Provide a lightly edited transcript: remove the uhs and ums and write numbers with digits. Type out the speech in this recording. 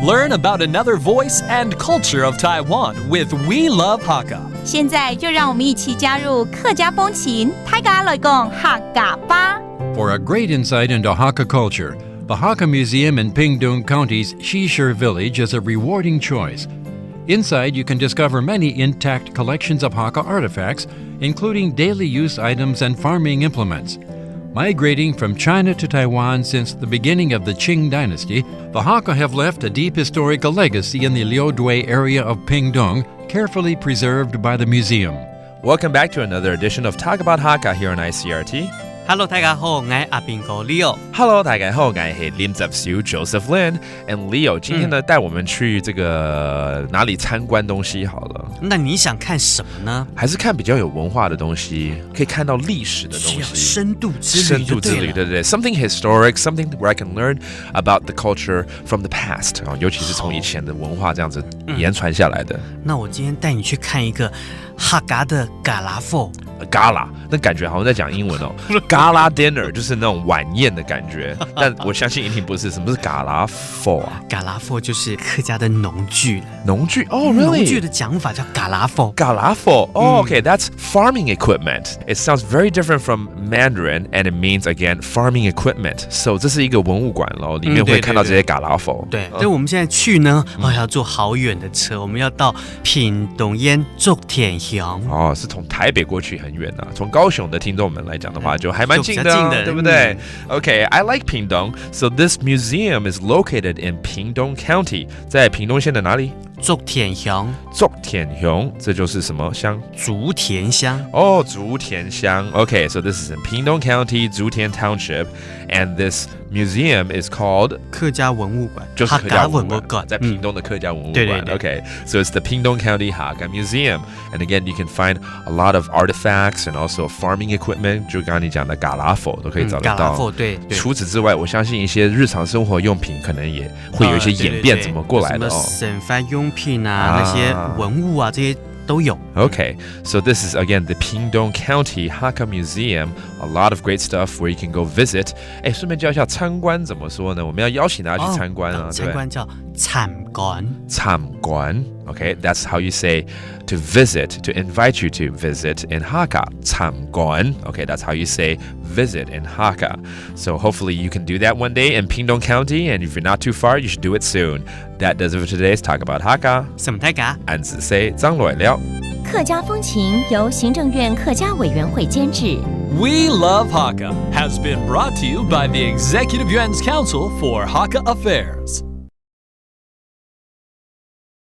Learn about another voice and culture of Taiwan with We Love Hakka. 现在就让我们一起加入客家风情，大家来讲客家吧。For a great insight into Hakka culture, the Hakka Museum in Pingtung County's Shishir Village is a rewarding choice. Inside, you can discover many intact collections of Hakka artifacts, including daily use items and farming implements. Migrating from China to Taiwan since the beginning of the Qing dynasty, the Hakka have left a deep historical legacy in the Liudui area of Pingtung, carefully preserved by the museum. Welcome back to another edition of Talk About Hakka here on Icrt. Hello， 大家好，我是阿兵哥 Leo。Hello， 大家好，我是林泽修 Joseph Lin and Leo。今天呢，带我们去这个哪里参观东西好了。那你想看什么呢？还是看比较有文化的东西，可以看到历史的东西。深度之旅，深度之旅，对对对 ，something historic, something where I can learn about the culture from the past 啊，尤其是从以前的文化这样子延传下来的。那我今天带你去看一个客家的嘎拉佛。Gala， 那感觉好像在讲英文哦。Gala dinner 就是那种晚宴的感觉，但我相信一定不是。什么是 Gala for 啊 ？Gala for 就是客家的农具。农具哦 ，really？ 农具的讲法叫 Gala for。Gala for，oh, okay, that's farming equipment. It sounds very different from Mandarin, and it means again farming equipment. So 这是一个文物馆咯，里面会看到这些 Gala for。对，所以我们现在去呢，要坐好远的车，我们要到屏东县竹田乡。哦，是从台北过去很远啊，从高雄的听众们来讲的话，就还蛮近的，对不对？Okay, I like Pingtung. So this museum is located in Pingtung County. 在屏东县的哪里？竹田乡。竹田乡，这就是什么乡？竹田乡。哦，竹田乡。Okay, so this is in Pingtung County, 竹田 Township, and this museum is called 客家文物馆，就是客家文物馆，在屏东的客家文物馆。Okay, so it's the Pingtung County Hakka Museum, and again, you can find a lot of artifacts and also farming equipment. 就刚刚你讲的嘎拉佛都可以找得到。对。除此之外，我相信一些日常生活用品可能也会有一些演变，怎么过来的哦？什么生发用品啊，那些文物啊，这些。都有。Okay, so this is again the Pingtung County Hakka Museum. A lot of great stuff where you can go visit. 哎，顺便教一下参观怎么说呢？我们要邀请大家去参观啊，参观叫参观。参观 Okay, that's how you say to visit, to invite you to visit in Hakka. 参观 Okay, that's how you say visit in Hakka. So hopefully you can do that one day in Pingtung County, and if you're not too far, you should do it soon. That does it for today's Talk About Hakka. 什么大家？安子 say 张来了。客家风情由行政院客家委员会监制。We Love Hakka has been brought to you by the Executive Yuan's Council for Hakka Affairs.